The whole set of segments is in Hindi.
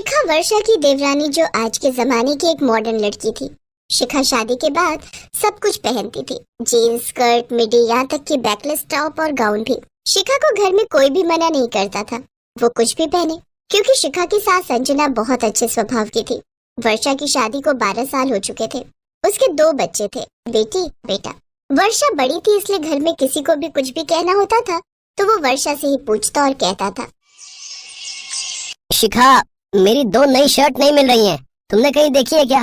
शिखा वर्षा की देवरानी जो आज के जमाने की एक मॉडर्न लड़की थी। शिखा शादी के बाद सब कुछ पहनती थी, जीन्स, स्कर्ट, मिडी, यहाँ तक कि बैकलेस टॉप और गाउन भी। शिखा को घर में कोई भी मना नहीं करता था, वो कुछ भी पहने, क्योंकि शिखा की सास संजना बहुत अच्छे स्वभाव की थी। वर्षा की शादी को 12 साल हो चुके थे। उसके 2 बच्चे थे, बेटी बेटा। वर्षा बड़ी थी, इसलिए घर में किसी को भी कुछ भी कहना होता था तो वो वर्षा से ही पूछता और कहता था, शिखा, मेरी 2 नई शर्ट नहीं मिल रही हैं, तुमने कहीं देखी है क्या?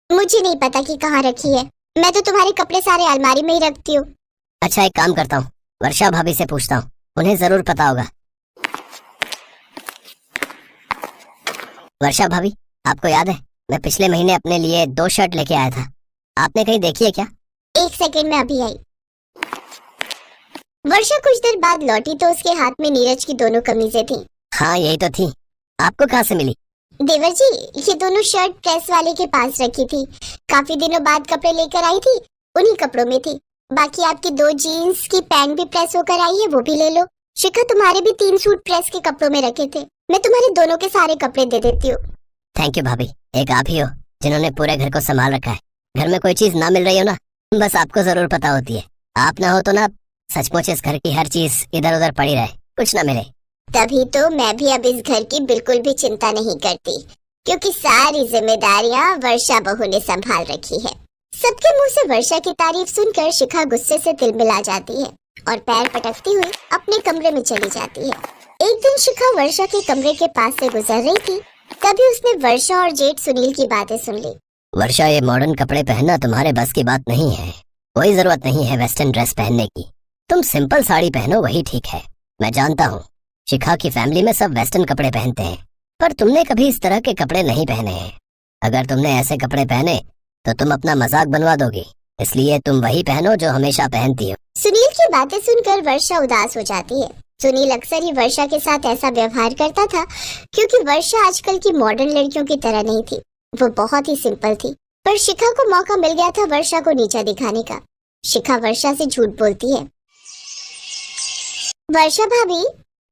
मुझे नहीं पता कि कहाँ रखी है, मैं तो तुम्हारे कपड़े सारे अलमारी में ही रखती हूँ। अच्छा, एक काम करता हूँ, वर्षा भाभी से पूछता हूँ, उन्हें जरूर पता होगा। वर्षा भाभी, आपको याद है मैं पिछले महीने अपने लिए 2 शर्ट लेके आया था, आपने कहीं देखी है क्या? 1 सेकंड में अभी आई। वर्षा कुछ देर बाद लौटी तो उसके हाथ में नीरज की दोनों कमीजें थी। हाँ, यही तो थी। आपको कहाँ से मिली? देवर जी, ये दोनों शर्ट प्रेस वाले के पास रखी थी, काफी दिनों बाद कपड़े लेकर आई थी, उन्हीं कपड़ों में थी। बाकी आपकी 2 जीन्स की पैंट भी प्रेस होकर आई है, वो भी ले लो। शिखा, तुम्हारे भी 3 सूट प्रेस के कपड़ों में रखे थे, मैं तुम्हारे दोनों के सारे कपड़े दे देती हूँ। थैंक यू भाभी, एक आप ही हो जिन्होंने पूरे घर को संभाल रखा है। घर में कोई चीज ना मिल रही हो ना, बस आपको जरूर पता होती है। आप ना हो तो ना सचमुच इस घर की हर चीज इधर उधर पड़ी रहे, कुछ ना मिले। तभी तो मैं भी अब इस घर की बिल्कुल भी चिंता नहीं करती, क्योंकि सारी जिम्मेदारियां वर्षा बहू ने संभाल रखी है। सबके मुंह से वर्षा की तारीफ सुनकर शिखा गुस्से से तिलमिला जाती है और पैर पटकती हुई अपने कमरे में चली जाती है। एक दिन शिखा वर्षा के कमरे के पास से गुजर रही थी, तभी उसने वर्षा और जेठ सुनील की बातें सुन ली। वर्षा, ये मॉडर्न कपड़े पहनना तुम्हारे बस की बात नहीं है, कोई जरूरत नहीं है वेस्टर्न ड्रेस पहनने की। तुम सिंपल साड़ी पहनो, वही ठीक है। मैं जानता हूँ शिखा की फैमिली में सब वेस्टर्न कपड़े पहनते हैं, पर तुमने कभी इस तरह के कपड़े नहीं पहने हैं। अगर तुमने ऐसे कपड़े पहने तो तुम अपना मजाक बनवा दोगी, इसलिए तुम वही पहनो जो हमेशा पहनती हो। सुनील की बातें सुनकर वर्षा उदास हो जाती है। सुनील अक्सर ही वर्षा के साथ ऐसा व्यवहार करता था, क्योंकि वर्षा आजकल की मॉडर्न लड़कियों की तरह नहीं थी, वो बहुत ही सिंपल थी। पर शिखा को मौका मिल गया था वर्षा को नीचा दिखाने का। शिखा वर्षा से झूठ बोलती है। वर्षा भाभी,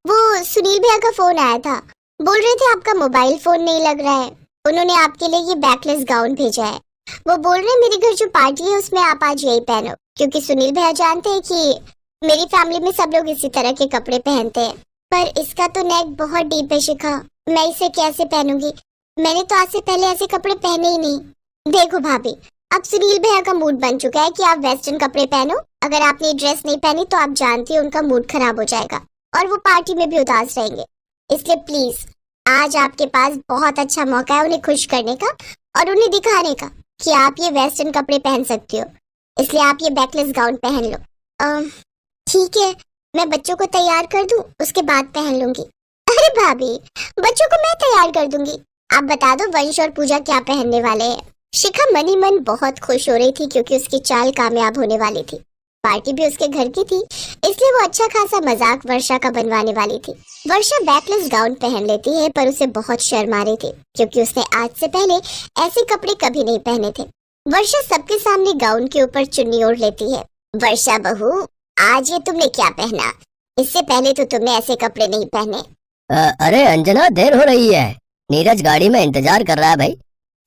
वो सुनील भैया का फोन आया था, बोल रहे थे आपका मोबाइल फोन नहीं लग रहा है, उन्होंने आपके लिए ये बैकलेस गाउन भेजा है। वो बोल रहे हैं मेरे घर जो पार्टी है उसमें आप आज यही पहनो, क्योंकि सुनील भैया जानते हैं कि मेरी फैमिली में सब लोग इसी तरह के कपड़े पहनते हैं। पर इसका तो नेक बहुत डीप है शिखा, मैं इसे कैसे पहनूंगी? मैंने तो आज से पहले ऐसे कपड़े पहने ही नहीं। देखो भाभी, अब सुनील भैया का मूड बन चुका है कि आप वेस्टर्न कपड़े पहनो, अगर आपने ड्रेस नहीं पहनी तो आप जानती हो उनका मूड खराब हो जाएगा और वो पार्टी में भी उदास रहेंगे। इसलिए प्लीज, आज आपके पास बहुत अच्छा मौका है उन्हें खुश करने का और उन्हें दिखाने का कि आप ये वेस्टर्न कपड़े पहन सकती हो, इसलिए आप ये बैकलेस गाउन पहन लो। ठीक है, मैं बच्चों को तैयार कर दूं, उसके बाद पहन लूंगी। अरे भाभी, बच्चों को मैं तैयार कर दूंगी, आप बता दो वंश और पूजा क्या पहनने वाले हैं। शिखा मन ही मन बहुत खुश हो रही थी, क्योंकि उसकी चाल कामयाब होने वाली थी। पार्टी भी उसके घर की थी, इसलिए वो अच्छा खासा मजाक वर्षा का बनवाने वाली थी। वर्षा बैकलेस गाउन पहन लेती है, पर उसे बहुत शर्म आ रही थी, क्योंकि उसने आज से पहले ऐसे कपड़े कभी नहीं पहने थे। वर्षा सबके सामने गाउन के ऊपर चुन्नी ओढ़ लेती है। वर्षा बहू, आज ये तुमने क्या पहना? इससे पहले तो तुमने ऐसे कपड़े नहीं पहने। अरे अंजना, देर हो रही है, नीरज गाड़ी में इंतजार कर रहा है भाई,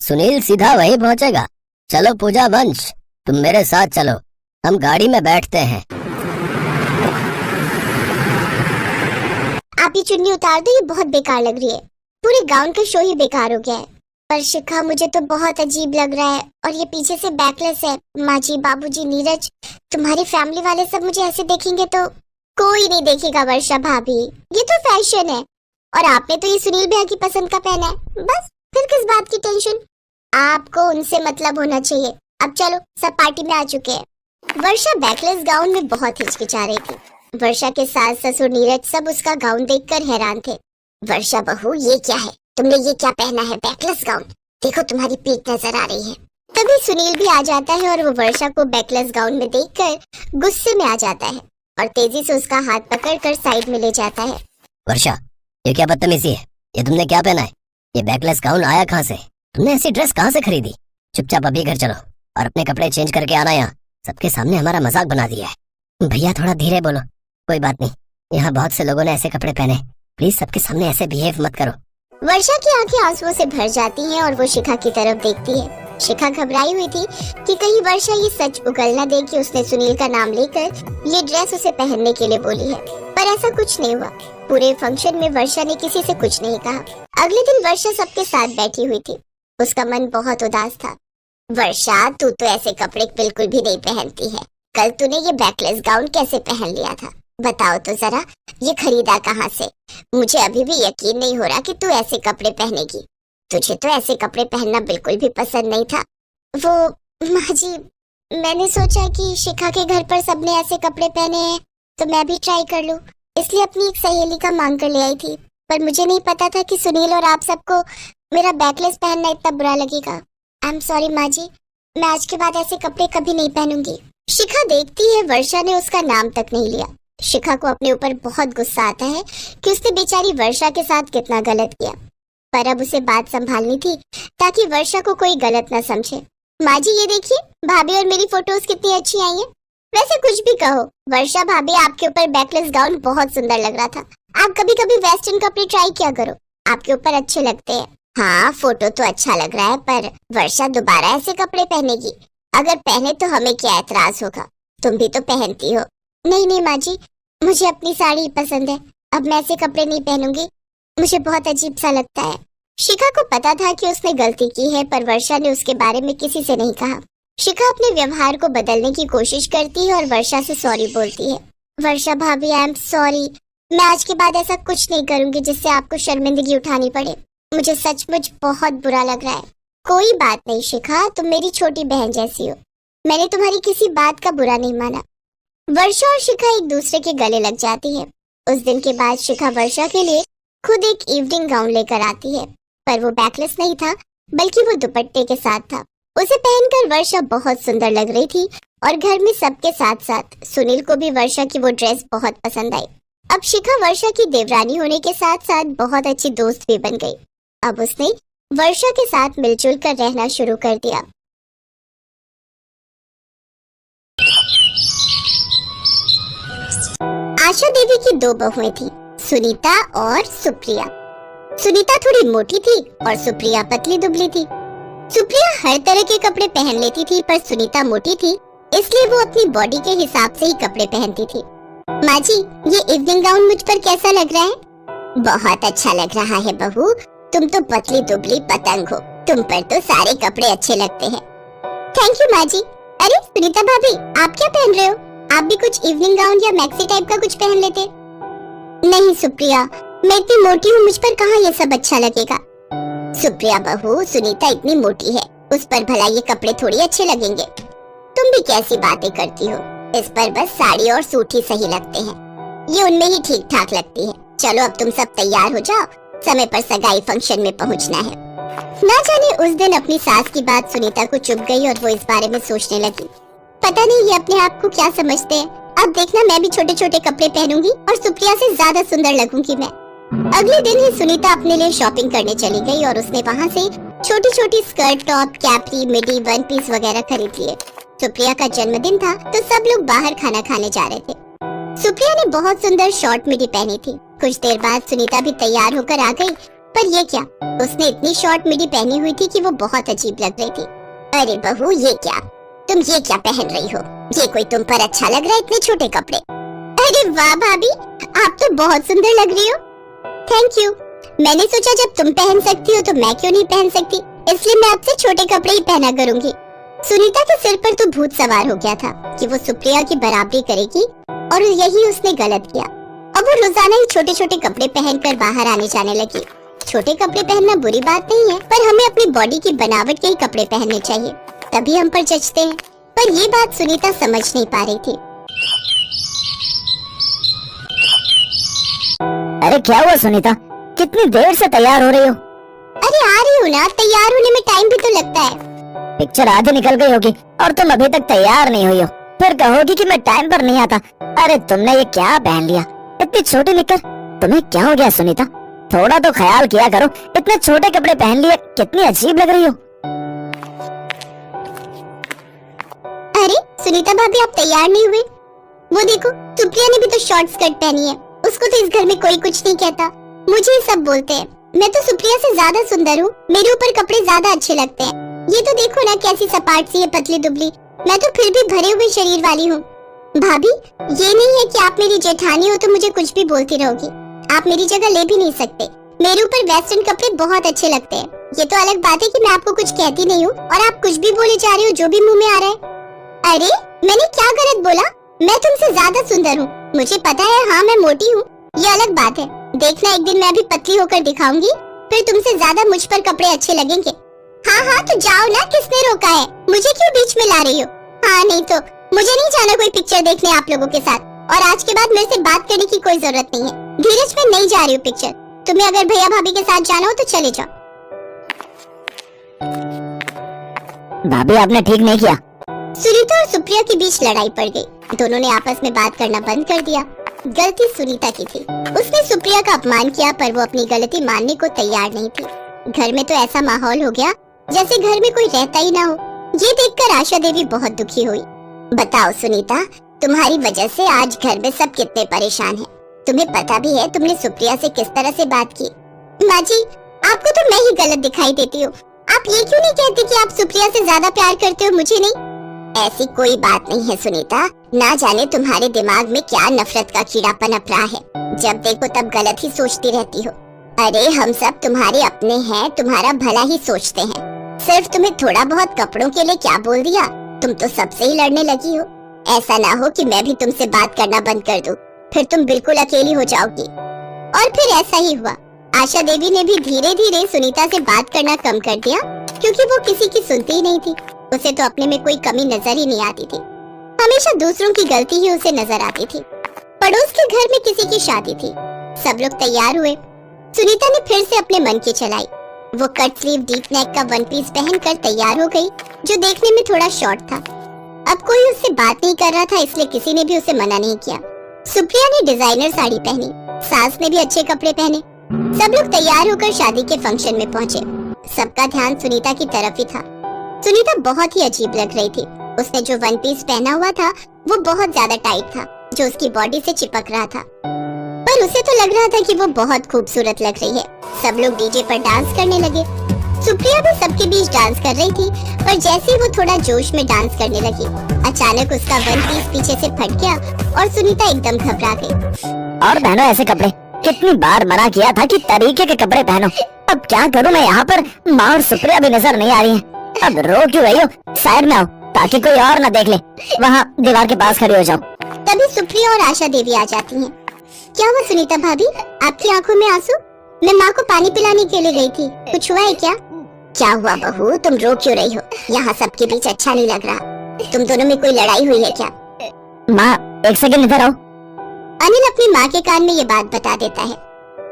सुनील सीधा वहीं पहुंचेगा। चलो पूजा, वंश तुम मेरे साथ चलो, हम गाड़ी में बैठते हैं। आप ये चुन्नी उतार दो, ये बहुत बेकार लग रही है, पूरे गाउन का शो ही बेकार हो गया है। पर शिखा, मुझे तो बहुत अजीब लग रहा है, और ये पीछे से बैकलेस है। माँ जी, बाबूजी, नीरज, तुम्हारी फैमिली वाले सब मुझे ऐसे देखेंगे तो? कोई नहीं देखेगा वर्षा भाभी, ये तो फैशन है, और आपने तो ये सुनील भैया की पसंद का पहना है, बस फिर किस बात की टेंशन? आपको उनसे मतलब होना चाहिए। अब चलो, सब पार्टी में आ चुके हैं। वर्षा बैकलेस गाउन में बहुत हिचकिचा रही थी। वर्षा के सास ससुर नीरज सब उसका गाउन देखकर हैरान थे। वर्षा बहू, ये क्या है? तुमने ये क्या पहना है? बैकलेस गाउन, देखो तुम्हारी पीठ नजर आ रही है। तभी सुनील भी आ जाता है और वो वर्षा को बैकलेस गाउन में देखकर गुस्से में आ जाता है और तेजी से उसका हाथ पकड़कर साइड में ले जाता है। वर्षा, ये क्या बदतमीजी है? ये तुमने क्या पहना है? ये बैकलेस गाउन आया कहाँ से? तुमने ऐसी ड्रेस कहाँ से खरीदी? चुपचाप अभी घर चलो और अपने कपड़े चेंज करके आना। यहाँ सबके सामने हमारा मजाक बना दिया है। भैया थोड़ा धीरे बोलो, कोई बात नहीं, यहाँ बहुत से लोगों ने ऐसे कपड़े पहने, प्लीज सबके सामने ऐसे बिहेव मत करो। वर्षा की आंखें आंसुओं से भर जाती हैं और वो शिखा की तरफ देखती है। शिखा घबराई हुई थी कि कहीं वर्षा ये सच उगल ना दे कि उसने सुनील का नाम लेकर ये ड्रेस उसे पहनने के लिए बोली है, पर ऐसा कुछ नहीं हुआ। पूरे फंक्शन में वर्षा ने किसी से कुछ नहीं कहा। अगले दिन वर्षा सबके साथ बैठी हुई थी। उसका मन बहुत उदास था। वर्षा, तू तो ऐसे कपड़े बिल्कुल भी नहीं पहनती है। कल तूने ये बैकलेस गाउन कैसे पहन लिया था? बताओ तो जरा, ये खरीदा कहाँ से? मुझे अभी भी यकीन नहीं हो रहा कि तू ऐसे कपड़े पहनेगी। तुझे तो ऐसे कपड़े पहनना बिल्कुल भी पसंद नहीं था। वो माँ जी, मैंने सोचा कि शिखा के घर पर सबने ऐसे कपड़े पहने हैं तो मैं भी ट्राई कर लूं, इसलिए अपनी एक सहेली का मांग कर ले आई थी। पर मुझे नहीं पता था कि सुनील और आप सबको मेरा बैकलेस पहनना इतना बुरा लगेगा। आई एम सॉरी माँ जी, मैं आज के बाद ऐसे कपड़े कभी नहीं पहनूंगी। शिखा देखती है वर्षा ने उसका नाम तक नहीं लिया। शिखा को अपने ऊपर बहुत गुस्सा आता है कि उसने बेचारी वर्षा के साथ कितना गलत किया, पर अब उसे बात संभालनी थी ताकि वर्षा को कोई गलत न समझे। माँ जी, ये देखिए, भाभी और मेरी फोटोज कितनी अच्छी आई हैं। वैसे कुछ भी कहो वर्षा भाभी, आपके ऊपर बैकलेस गाउन बहुत सुंदर लग रहा था। आप कभी कभी वेस्टर्न कपड़े ट्राई किया करो, आपके ऊपर अच्छे लगते हैं। हाँ, फोटो तो अच्छा लग रहा है, पर वर्षा दोबारा ऐसे कपड़े पहनेगी? अगर पहने तो हमें क्या एतराज होगा? तुम भी तो पहनती हो। नहीं नहीं माँ जी, मुझे अपनी साड़ी पसंद है। अब मैं ऐसे कपड़े नहीं पहनूंगी, मुझे बहुत अजीब सा लगता है। शिखा को पता था कि उसने गलती की है, पर वर्षा ने उसके बारे में किसी से नहीं कहा। शिखा अपने व्यवहार को बदलने की कोशिश करती है और वर्षा से सॉरी बोलती है। वर्षा भाभी, आई एम सॉरी, मैं आज के बाद ऐसा कुछ नहीं करूंगी जिससे आपको शर्मिंदगी उठानी पड़े। मुझे सचमुच बहुत बुरा लग रहा है। कोई बात नहीं शिखा, तुम मेरी छोटी बहन जैसी हो, मैंने तुम्हारी किसी बात का बुरा नहीं माना। वर्षा और शिखा एक दूसरे के गले लग जाती है। उस दिन के बाद शिखा वर्षा के लिए खुद एक इवनिंग गाउन लेकर आती है, पर वो बैकलेस नहीं था, बल्कि वो दुपट्टे के साथ था। उसे पहनकर वर्षा बहुत सुंदर लग रही थी और घर में सबके साथ साथ सुनील को भी वर्षा की वो ड्रेस बहुत पसंद आई। अब शिखा वर्षा की देवरानी होने के साथ साथ बहुत अच्छी दोस्त भी बन गई। अब उसने वर्षा के साथ मिलजुल कर रहना शुरू कर दिया। आशा देवी की दो बहुएं थी, सुनीता और सुप्रिया। सुनीता थोड़ी मोटी थी और सुप्रिया पतली दुबली थी। सुप्रिया हर तरह के कपड़े पहन लेती थी, पर सुनीता मोटी थी, इसलिए वो अपनी बॉडी के हिसाब से ही कपड़े पहनती थी। माँ जी, ये इवनिंग गाउन मुझ पर कैसा लग रहा है? बहुत अच्छा लग रहा है बहू, तुम तो पतली दुबली पतंग हो, तुम पर तो सारे कपड़े अच्छे लगते हैं। थैंक यू माँ जी। अरे सुनीता भाभी, आप क्या पहन रहे हो? आप भी कुछ इवनिंग गाउन या मैक्सी टाइप का कुछ पहन लेते। नहीं सुप्रिया, मैं इतनी मोटी हूँ, मुझ पर कहाँ ये सब अच्छा लगेगा। सुप्रिया बहू, सुनीता इतनी मोटी है, उस पर भला ये कपड़े थोड़ी अच्छे लगेंगे। तुम भी कैसी बातें करती हो, इस पर बस साड़ी और सूट ही सही लगते हैं, ये उनमें ही ठीक ठाक लगती है। चलो अब तुम सब तैयार हो जाओ, समय पर सगाई फंक्शन में पहुंचना है। ना जाने उस दिन अपनी सास की बात सुनीता को चुभ गई और वो इस बारे में सोचने लगी, पता नहीं ये अपने आप को क्या समझते हैं। अब देखना, मैं भी छोटे छोटे कपड़े पहनूंगी और सुप्रिया से ज्यादा सुंदर लगूंगी मैं। अगले दिन ही सुनीता अपने लिए शॉपिंग करने चली गई और उसने वहाँ से छोटी छोटी स्कर्ट, टॉप, कैपरी, मिडी, वन पीस वगैरह खरीद लिए। सुप्रिया का जन्मदिन था तो सब लोग बाहर खाना खाने जा रहे थे। सुप्रिया ने बहुत सुंदर शॉर्ट मिडी पहनी थी। कुछ देर बाद सुनीता भी तैयार होकर आ गई, पर ये क्या, उसने इतनी शॉर्ट मिडी पहनी हुई थी कि वो बहुत अजीब लग रही थी। अरे बहू, ये क्या, तुम ये क्या पहन रही हो? ये कोई तुम पर अच्छा लग रहा है इतने छोटे कपड़े? अरे वाह भाभी, आप तो बहुत सुंदर लग रही हो। Thank you. मैंने सोचा जब तुम पहन सकती हो तो मैं क्यों नहीं पहन सकती, इसलिए मैं आपसे छोटे कपड़े ही पहना करूंगी। सुनीता के सिर पर तो भूत सवार हो गया था कि वो सुप्रिया की बराबरी करेगी, और यही उसने गलत किया। अब वो रोजाना ही छोटे छोटे कपड़े पहनकर बाहर आने जाने लगी। छोटे कपड़े पहनना बुरी बात नहीं है, पर हमें अपनी बॉडी की बनावट के ही कपड़े पहनने चाहिए, तभी हम पर जचते हैं। पर ये बात सुनीता समझ नहीं पा रही थी। अरे क्या हुआ सुनीता, कितनी देर से तैयार हो रही हो? अरे आ रही हूँ ना, तैयार होने में टाइम भी तो लगता है। पिक्चर आधी निकल गई होगी और तुम अभी तक तैयार नहीं हुई हो, फिर कहोगी कि मैं टाइम पर नहीं आता। अरे तुमने ये क्या पहन लिया, इतनी छोटी निकर, तुम्हें क्या हो गया सुनीता? थोड़ा तो ख्याल किया करो, इतने छोटे कपड़े पहन लिए, कितनी अजीब लग रही हो। अरे सुनीता भाभी, आप तैयार नहीं हुए? वो देखो, सुप्रिया ने भी तो शॉर्ट स्कर्ट पहनी है, उसको तो इस घर में कोई कुछ नहीं कहता, मुझे ही सब बोलते हैं। मैं तो सुप्रिया से ज्यादा सुंदर हूँ, मेरे ऊपर कपड़े ज्यादा अच्छे लगते हैं। ये तो देखो ना कैसी सपाट सी है, पतली दुबली, मैं तो फिर भी भरे हुए शरीर वाली हूँ। भाभी, ये नहीं है कि आप मेरी जेठानी हो तो मुझे कुछ भी बोलती रहोगी। आप मेरी जगह ले भी नहीं सकते। मेरे ऊपर वेस्टर्न कपड़े बहुत अच्छे लगते हैं। ये तो अलग बात है कि मैं आपको कुछ कहती नहीं हूँ और आप कुछ भी बोले जा रहे हो जो भी मुंह में आ रहा है। अरे मैंने क्या गलत बोला? मैं तुमसे ज्यादा सुंदर हूँ, मुझे पता है। हाँ मैं मोटी हूँ, ये अलग बात है। देखना एक दिन मैं भी पतली होकर दिखाऊंगी, फिर तुमसे ज्यादा मुझ पर कपड़े अच्छे लगेंगे। हाँ हाँ तो जाओ ना, किसने रोका है? मुझे क्यों बीच में ला रही हो? हाँ नहीं तो मुझे नहीं जाना कोई पिक्चर देखने आप लोगों के साथ, और आज के बाद मेरे से बात करने की कोई जरूरत नहीं है। धीरज मैं नहीं जा रही हूँ पिक्चर। तुम्हें अगर भैया भाभी के साथ जाना हो तो चले जाओ। भाभी आपने ठीक नहीं किया। सुनीता और सुप्रिया के बीच लड़ाई पड़ गई। दोनों ने आपस में बात करना बंद कर दिया। गलती सुनीता की थी, उसने सुप्रिया का अपमान किया, पर वो अपनी गलती मानने को तैयार नहीं थी। घर में तो ऐसा माहौल हो गया जैसे घर में कोई रहता ही ना हो। ये देखकर आशा देवी बहुत दुखी हुई। बताओ सुनीता, तुम्हारी वजह से आज घर में सब कितने परेशान हैं। तुम्हें पता भी है तुमने सुप्रिया से किस तरह से बात की। माँ जी, आपको तो मैं ही गलत दिखाई देती हूँ। आप ये क्यों नहीं कहते कि आप सुप्रिया से ज्यादा प्यार करते हो, मुझे नहीं? ऐसी कोई बात नहीं है सुनीता, ना जाने तुम्हारे दिमाग में क्या नफरत का कीड़ा पनप रहा है। जब देखो तब गलत ही सोचती रहती हो। अरे हम सब तुम्हारे अपने हैं, तुम्हारा भला ही सोचते हैं। सिर्फ तुम्हें थोड़ा बहुत कपड़ों के लिए क्या बोल दिया, तुम तो सबसे ही लड़ने लगी हो। ऐसा ना हो कि मैं भी तुमसे बात करना बंद कर दूं, फिर तुम बिल्कुल अकेली हो जाओगी। और फिर ऐसा ही हुआ। आशा देवी ने भी धीरे धीरे सुनीता से बात करना कम कर दिया, क्योंकि वो किसी की सुनती ही नहीं थी। उसे तो अपने में कोई कमी नजर ही नहीं आती थी, हमेशा दूसरों की गलती ही उसे नजर आती थी। पड़ोस के घर में किसी की शादी थी, सब लोग तैयार हुए। सुनीता ने फिर से अपने मन की चलाई। वो कट स्लीव डीप नेक का वन पीस पहनकर तैयार हो गई, जो देखने में थोड़ा शॉर्ट था। अब कोई उससे बात नहीं कर रहा था, इसलिए किसी ने भी उसे मना नहीं किया। सुप्रिया ने डिजाइनर साड़ी पहनी, सास ने भी अच्छे कपड़े पहने। सब लोग तैयार होकर शादी के फंक्शन में पहुंचे। सबका ध्यान सुनीता की तरफ ही था। सुनीता बहुत ही अजीब लग रही थी। उसने जो वन पीस पहना हुआ था वो बहुत ज्यादा टाइट था, जो उसकी बॉडी से चिपक रहा था, पर उसे तो लग रहा था कि वो बहुत खूबसूरत लग रही है। सब लोग डीजे पर डांस करने लगे। सुप्रिया भी सबके बीच डांस कर रही थी, पर जैसे ही वो थोड़ा जोश में डांस करने लगी, अचानक उसका वन पीस पीछे से फट गया और सुनीता एकदम घबरा गई। और पहनो ऐसे कपड़े, कितनी बार मना किया था कि तरीके के कपड़े पहनो। अब क्या करूं मैं, यहाँ पर माँ और सुप्रिया भी नजर नहीं आ रही है। अब रो क्यों रही हो? साइड में आओ ताकि कोई और न देख ले। वहाँ दीवार के पास खड़ी हो जाओ। तभी सुप्रिया और आशा देवी आ जाती हैं। क्या हुआ सुनीता भाभी, आपकी आंखों में आंसू? मैं माँ को पानी पिलाने के लिए गई थी, कुछ हुआ है क्या? क्या हुआ बहू, तुम रो क्यों रही हो? यहाँ सबके बीच अच्छा नहीं लग रहा। तुम दोनों में कोई लड़ाई हुई है क्या? माँ एक सेकंड इधर आओ। अनिल अपनी माँ के कान में ये बात बता देता है।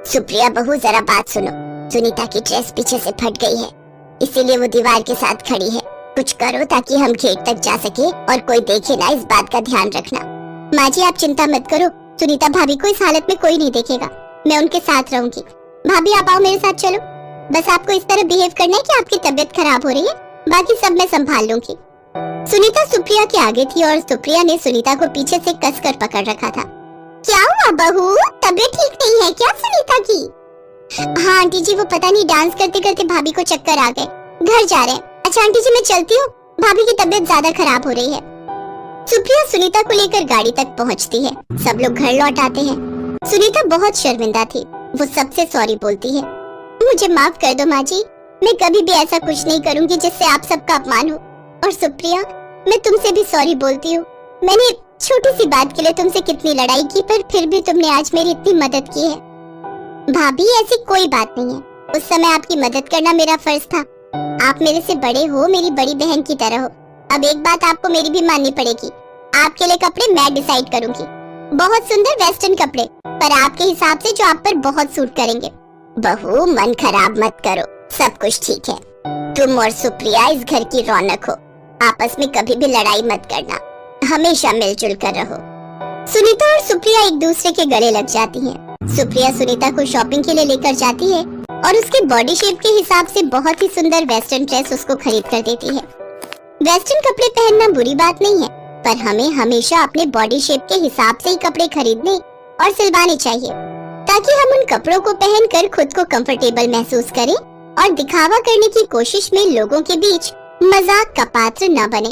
सुप्रिया बहू जरा बात सुनो, सुनीता की ड्रेस पीछे से फट गई है, इसीलिए वो दीवार के साथ खड़ी है। कुछ करो ताकि हम गेट तक जा सके और कोई देखे ना, इस बात का ध्यान रखना। माँ जी आप चिंता मत करो, सुनीता भाभी को इस हालत में कोई नहीं देखेगा, मैं उनके साथ रहूंगी। भाभी आप आओ मेरे साथ चलो। बस आपको इस तरह बिहेव करना है कि आपकी तबीयत खराब हो रही है, बाकी सब मैं संभाल लूंगी। सुनीता सुप्रिया के आगे थी और सुप्रिया ने सुनीता को पीछे से कसकर पकड़ रखा था। क्या हुआ बहू, तबीयत ठीक नहीं है क्या सुनीता की? हाँ आंटी जी, वो पता नहीं डांस करते करते भाभी को चक्कर आ गए, घर जा रहे हैं। अच्छा आंटी जी मैं चलती हूँ, भाभी की तबीयत ज्यादा खराब हो रही है। सुप्रिया सुनीता को लेकर गाड़ी तक पहुँचती है। सब लोग घर लौट आते हैं। सुनीता बहुत शर्मिंदा थी, वो सबसे सॉरी बोलती है। मुझे माफ कर दो माँ जी, मैं कभी भी ऐसा कुछ नहीं करूंगी जिससे आप सबका अपमान हो। और सुप्रिया मैं तुमसे भी सॉरी बोलती हूँ, मैंने छोटी सी बात के लिए तुमसे कितनी लड़ाई की, पर फिर भी तुमने आज मेरी इतनी मदद की है। भाभी ऐसी कोई बात नहीं है, उस समय आपकी मदद करना मेरा फर्ज था। आप मेरे से बड़े हो, मेरी बड़ी बहन की तरह हो। अब एक बात आपको मेरी भी माननी पड़ेगी, आपके लिए कपड़े मैं डिसाइड करूंगी। बहुत सुंदर वेस्टर्न कपड़े, पर आपके हिसाब से जो आप पर बहुत सूट करेंगे। बहू मन खराब मत करो, सब कुछ ठीक है। तुम और सुप्रिया इस घर की रौनक हो, आपस में कभी भी लड़ाई मत करना, हमेशा मिलजुल कर रहो। सुनीता और सुप्रिया एक दूसरे के गले लग जाती हैं। सुप्रिया सुनीता को शॉपिंग के लिए लेकर जाती है और उसके बॉडी शेप के हिसाब से बहुत ही सुंदर वेस्टर्न ड्रेस उसको खरीद कर देती है। वेस्टर्न कपड़े पहनना बुरी बात नहीं है, पर हमें हमेशा अपने बॉडी शेप के हिसाब से ही कपड़े खरीदने और सिलवाने चाहिए, ताकि हम उन कपड़ों को पहनकर खुद को कंफर्टेबल महसूस करें और दिखावा करने की कोशिश में लोगों के बीच मजाक का पात्र न बने।